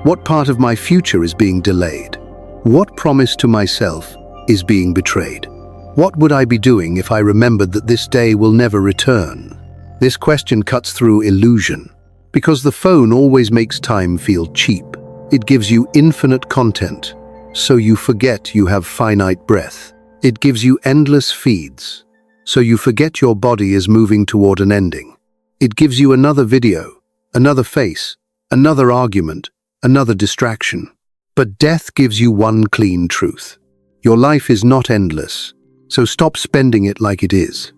What part of my future is being delayed? What promise to myself is being betrayed? What would I be doing if I remembered that this day will never return? This question cuts through illusion, because the phone always makes time feel cheap. It gives you infinite content, so you forget you have finite breath. It gives you endless feeds, so you forget your body is moving toward an ending. It gives you another video, another face, another argument, another distraction. But death gives you one clean truth. Your life is not endless, so stop spending it like it is.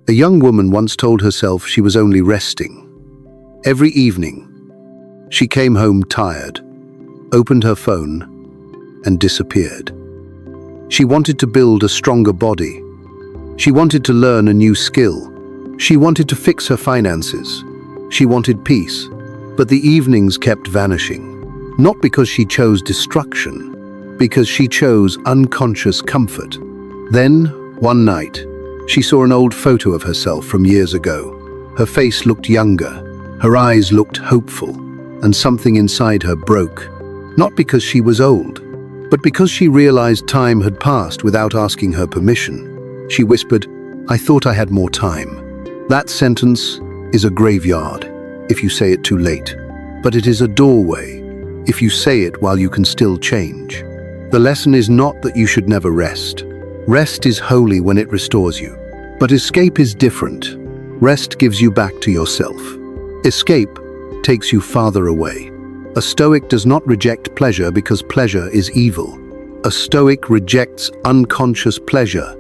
A young woman once told herself she was only resting. Every evening, she came home tired, opened her phone, and disappeared. She wanted to build a stronger body. She wanted to learn a new skill. She wanted to fix her finances. She wanted peace, but the evenings kept vanishing. Not because she chose destruction, because she chose unconscious comfort. Then, one night, she saw an old photo of herself from years ago. Her face looked younger, her eyes looked hopeful, and something inside her broke. Not because she was old, but because she realized time had passed without asking her permission. She whispered, I thought I had more time. That sentence is a graveyard if you say it too late, but it is a doorway if you say it while you can still change. The lesson is not that you should never rest. Rest is holy when it restores you, but escape is different. Rest gives you back to yourself. Escape takes you farther away. A Stoic does not reject pleasure because pleasure is evil. A Stoic rejects unconscious pleasure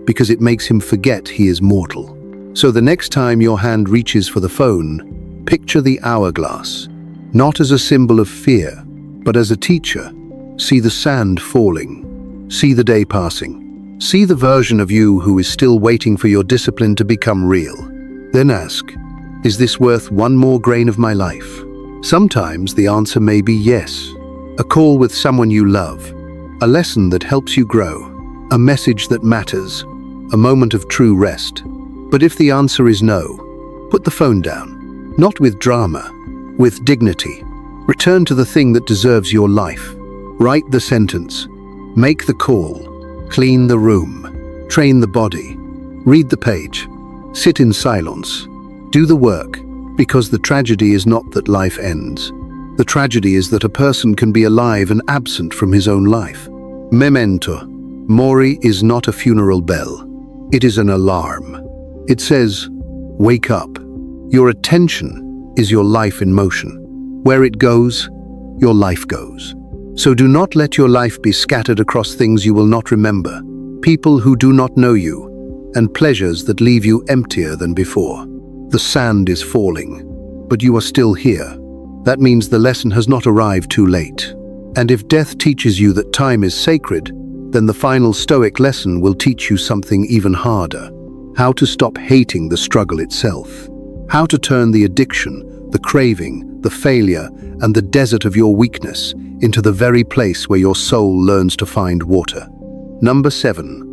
because it makes him forget he is mortal. So the next time your hand reaches for the phone, picture the hourglass, not as a symbol of fear, but as a teacher. See the sand falling. See the day passing. See the version of you who is still waiting for your discipline to become real. Then ask, is this worth one more grain of my life? Sometimes the answer may be yes. A call with someone you love, a lesson that helps you grow, a message that matters, a moment of true rest. But if the answer is no, put the phone down. Not with drama, with dignity. Return to the thing that deserves your life. Write the sentence. Make the call. Clean the room. Train the body. Read the page. Sit in silence. Do the work, because the tragedy is not that life ends. The tragedy is that a person can be alive and absent from his own life. Memento. Mori is not a funeral bell. It is an alarm. It says, wake up. Your attention is your life in motion. Where it goes, your life goes. So do not let your life be scattered across things you will not remember, people who do not know you, and pleasures that leave you emptier than before. The sand is falling, but you are still here. That means the lesson has not arrived too late. And if death teaches you that time is sacred, then the final Stoic lesson will teach you something even harder. How to stop hating the struggle itself. How to turn the addiction, the craving, the failure, and the desert of your weakness into the very place where your soul learns to find water. Number 7.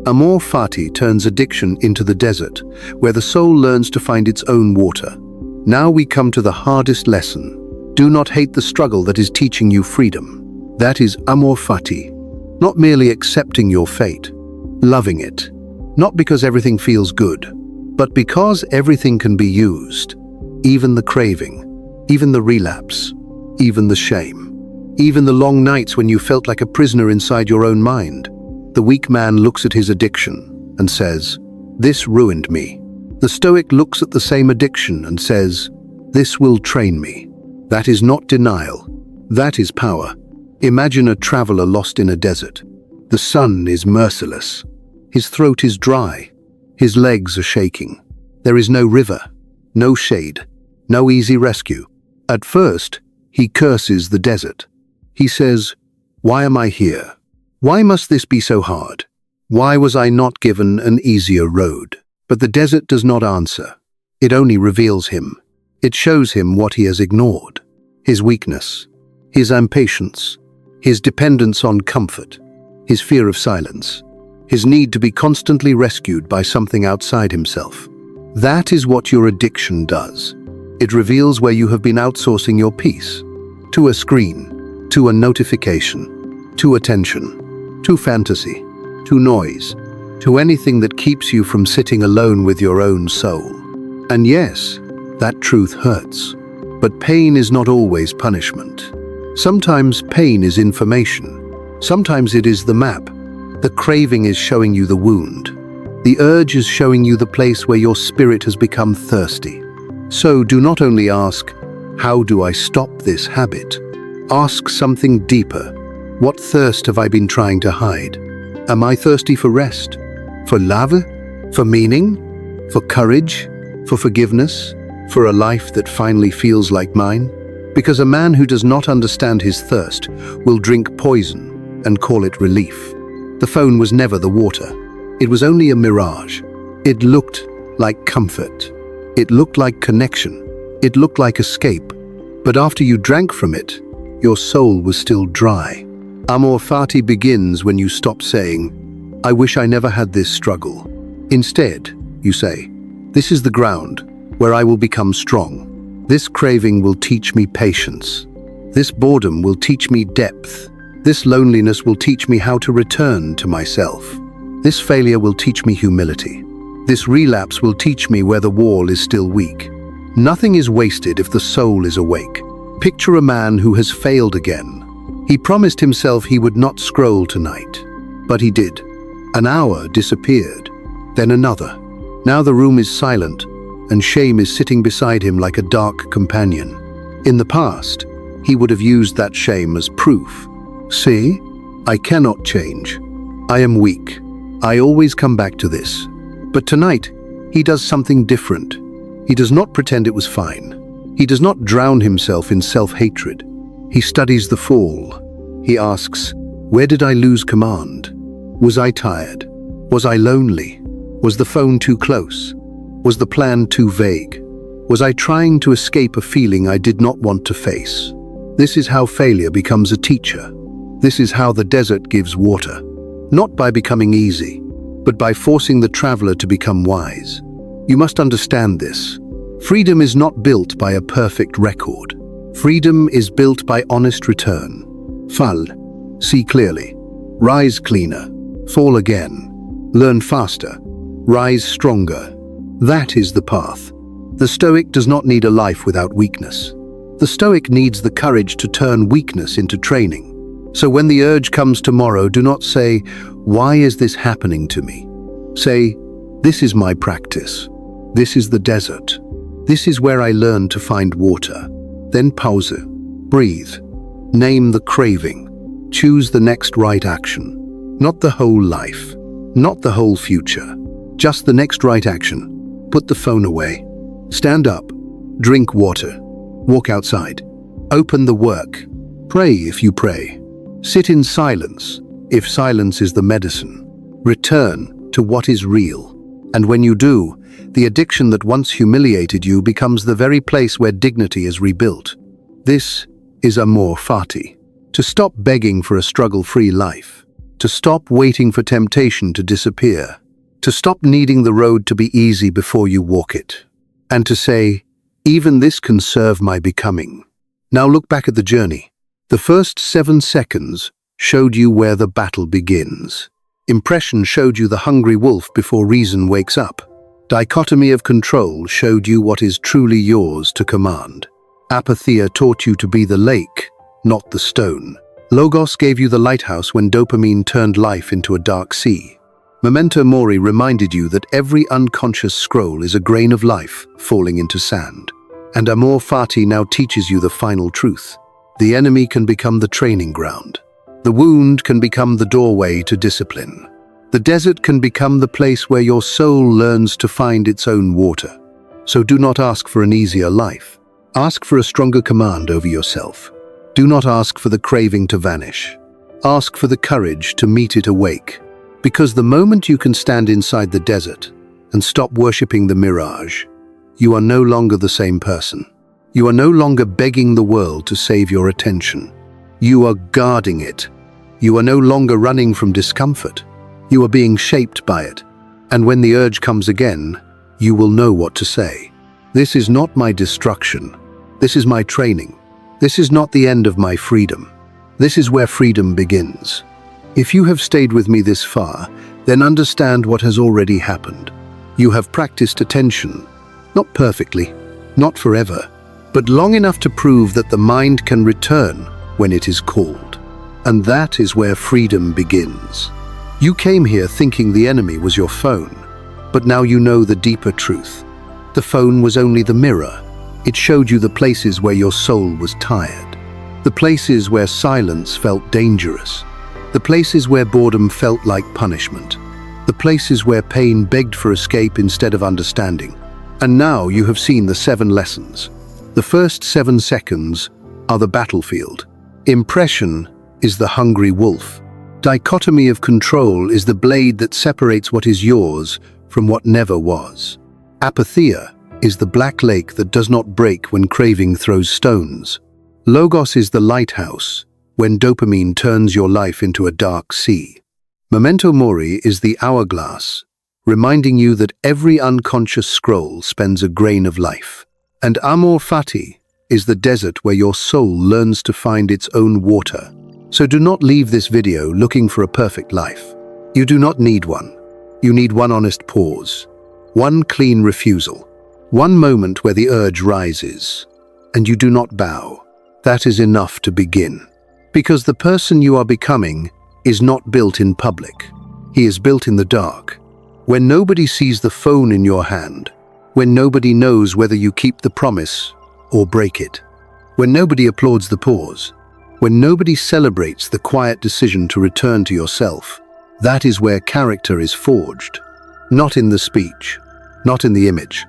Amor fati turns addiction into the desert, where the soul learns to find its own water. Now we come to the hardest lesson. Do not hate the struggle that is teaching you freedom. That is amor fati. Not merely accepting your fate, loving it. Not because everything feels good, but because everything can be used. Even the craving, even the relapse, even the shame. Even the long nights when you felt like a prisoner inside your own mind. The weak man looks at his addiction and says, this ruined me. The Stoic looks at the same addiction and says, this will train me. That is not denial. That is power. Imagine a traveler lost in a desert. The sun is merciless. His throat is dry. His legs are shaking. There is no river, no shade, no easy rescue. At first, he curses the desert. He says, why am I here? Why must this be so hard? Why was I not given an easier road? But the desert does not answer. It only reveals him. It shows him what he has ignored. His weakness, his impatience, his dependence on comfort, his fear of silence, his need to be constantly rescued by something outside himself. That is what your addiction does. It reveals where you have been outsourcing your peace. To a screen, to a notification, to attention, to fantasy, to noise, to anything that keeps you from sitting alone with your own soul. And yes, that truth hurts. But pain is not always punishment. Sometimes pain is information. Sometimes it is the map. The craving is showing you the wound. The urge is showing you the place where your spirit has become thirsty. So do not only ask, how do I stop this habit? Ask something deeper. What thirst have I been trying to hide? Am I thirsty for rest? For love? For meaning? For courage? For forgiveness? For a life that finally feels like mine? Because a man who does not understand his thirst will drink poison and call it relief. The phone was never the water. It was only a mirage. It looked like comfort. It looked like connection. It looked like escape. But after you drank from it, your soul was still dry. Amor fati begins when you stop saying, I wish I never had this struggle. Instead, you say, this is the ground where I will become strong. This craving will teach me patience. This boredom will teach me depth. This loneliness will teach me how to return to myself. This failure will teach me humility. This relapse will teach me where the wall is still weak. Nothing is wasted if the soul is awake. Picture a man who has failed again. He promised himself he would not scroll tonight, but he did. An hour disappeared, then another. Now the room is silent, and shame is sitting beside him like a dark companion. In the past, he would have used that shame as proof. See, I cannot change. I am weak. I always come back to this. But tonight, he does something different. He does not pretend it was fine. He does not drown himself in self-hatred. He studies the fall. He asks, where did I lose command? Was I tired? Was I lonely? Was the phone too close? Was the plan too vague? Was I trying to escape a feeling I did not want to face? This is how failure becomes a teacher. This is how the desert gives water. Not by becoming easy, but by forcing the traveler to become wise. You must understand this. Freedom is not built by a perfect record. Freedom is built by honest return. Fall, see clearly. Rise cleaner. Fall again. Learn faster. Rise stronger. That is the path. The Stoic does not need a life without weakness. The Stoic needs the courage to turn weakness into training. So when the urge comes tomorrow, do not say, why is this happening to me? Say, this is my practice. This is the desert. This is where I learn to find water. Then pause, breathe, name the craving, choose the next right action. Not the whole life, not the whole future, just the next right action. Put the phone away. Stand up, drink water, walk outside, open the work, pray if you pray. Sit in silence, if silence is the medicine. Return to what is real. And when you do, the addiction that once humiliated you becomes the very place where dignity is rebuilt. This is amor fati. To stop begging for a struggle-free life. To stop waiting for temptation to disappear. To stop needing the road to be easy before you walk it. And to say, even this can serve my becoming. Now look back at the journey. The first 7 seconds showed you where the battle begins. Impression showed you the hungry wolf before reason wakes up. Dichotomy of control showed you what is truly yours to command. Apatheia taught you to be the lake, not the stone. Logos gave you the lighthouse when dopamine turned life into a dark sea. Memento Mori reminded you that every unconscious scroll is a grain of life falling into sand. And amor fati now teaches you the final truth. The enemy can become the training ground. The wound can become the doorway to discipline. The desert can become the place where your soul learns to find its own water. So do not ask for an easier life. Ask for a stronger command over yourself. Do not ask for the craving to vanish. Ask for the courage to meet it awake. Because the moment you can stand inside the desert and stop worshipping the mirage, you are no longer the same person. You are no longer begging the world to save your attention. You are guarding it. You are no longer running from discomfort. You are being shaped by it. And when the urge comes again, you will know what to say. This is not my destruction. This is my training. This is not the end of my freedom. This is where freedom begins. If you have stayed with me this far, then understand what has already happened. You have practiced attention, not perfectly, not forever, but long enough to prove that the mind can return when it is called. And that is where freedom begins. You came here thinking the enemy was your phone, but now you know the deeper truth. The phone was only the mirror. It showed you the places where your soul was tired, the places where silence felt dangerous, the places where boredom felt like punishment, the places where pain begged for escape instead of understanding. And now you have seen the 7 lessons. The first 7 seconds are the battlefield. Impression is the hungry wolf. Dichotomy of control is the blade that separates what is yours from what never was. Apatheia is the black lake that does not break when craving throws stones. Logos is the lighthouse when dopamine turns your life into a dark sea. Memento Mori is the hourglass, reminding you that every unconscious scroll spends a grain of life. And amor fati is the desert where your soul learns to find its own water. So do not leave this video looking for a perfect life. You do not need one. You need one honest pause, one clean refusal, one moment where the urge rises, and you do not bow. That is enough to begin. Because the person you are becoming is not built in public. He is built in the dark. When nobody sees the phone in your hand, when nobody knows whether you keep the promise or break it, when nobody applauds the pause, when nobody celebrates the quiet decision to return to yourself, that is where character is forged. Not in the speech, not in the image,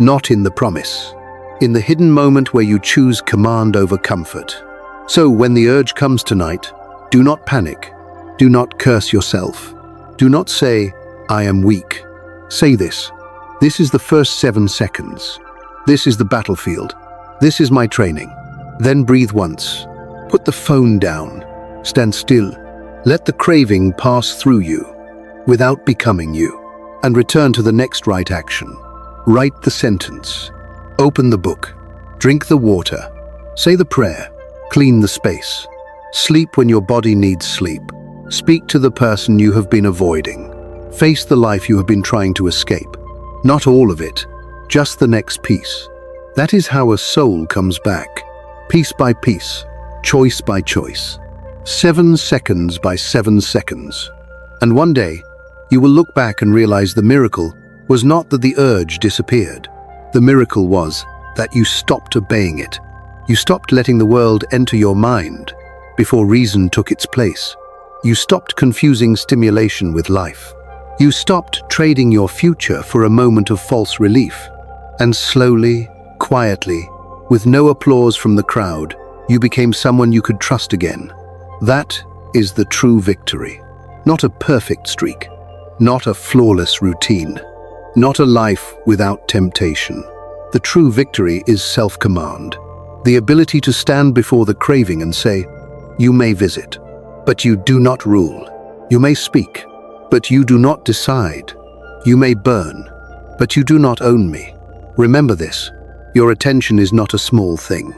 not in the promise. In the hidden moment where you choose command over comfort. So when the urge comes tonight, do not panic. Do not curse yourself. Do not say, I am weak. Say this. This is the first 7 seconds. This is the battlefield. This is my training. Then breathe once. Put the phone down. Stand still. Let the craving pass through you, without becoming you, and return to the next right action. Write the sentence. Open the book. Drink the water. Say the prayer. Clean the space. Sleep when your body needs sleep. Speak to the person you have been avoiding. Face the life you have been trying to escape. Not all of it, just the next piece. That is how a soul comes back, piece by piece, choice by choice, 7 seconds by 7 seconds. And one day, you will look back and realize the miracle was not that the urge disappeared. The miracle was that you stopped obeying it. You stopped letting the world enter your mind before reason took its place. You stopped confusing stimulation with life. You stopped trading your future for a moment of false relief. And slowly, quietly, with no applause from the crowd, you became someone you could trust again. That is the true victory. Not a perfect streak, not a flawless routine, not a life without temptation. The true victory is self-command, the ability to stand before the craving and say, you may visit, but you do not rule. You may speak, but you do not decide. You may burn, but you do not own me. Remember this, your attention is not a small thing.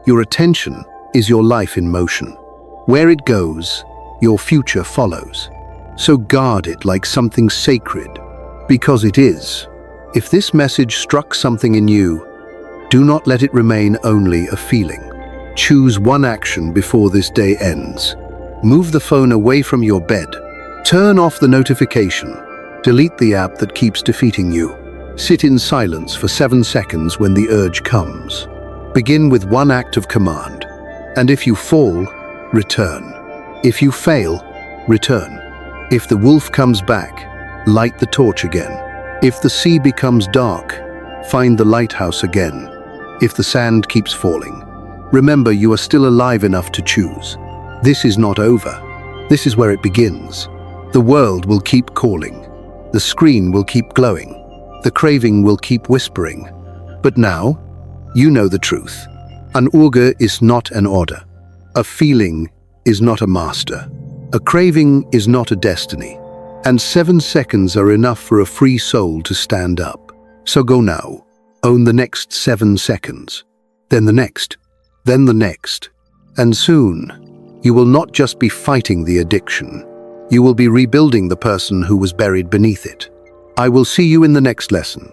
Your attention is your life in motion. Where it goes, your future follows. So guard it like something sacred, because it is. If this message struck something in you, do not let it remain only a feeling. Choose one action before this day ends. Move the phone away from your bed. Turn off the notification. Delete the app that keeps defeating you. Sit in silence for 7 seconds when the urge comes. Begin with one act of command. And if you fall, return. If you fail, return. If the wolf comes back, light the torch again. If the sea becomes dark, find the lighthouse again. If the sand keeps falling, remember you are still alive enough to choose. This is not over. This is where it begins. The world will keep calling. The screen will keep glowing. The craving will keep whispering. But now, you know the truth. An urge is not an order. A feeling is not a master. A craving is not a destiny. And 7 seconds are enough for a free soul to stand up. So go now. Own the next 7 seconds. Then the next. Then the next. And soon, you will not just be fighting the addiction. You will be rebuilding the person who was buried beneath it. I will see you in the next lesson.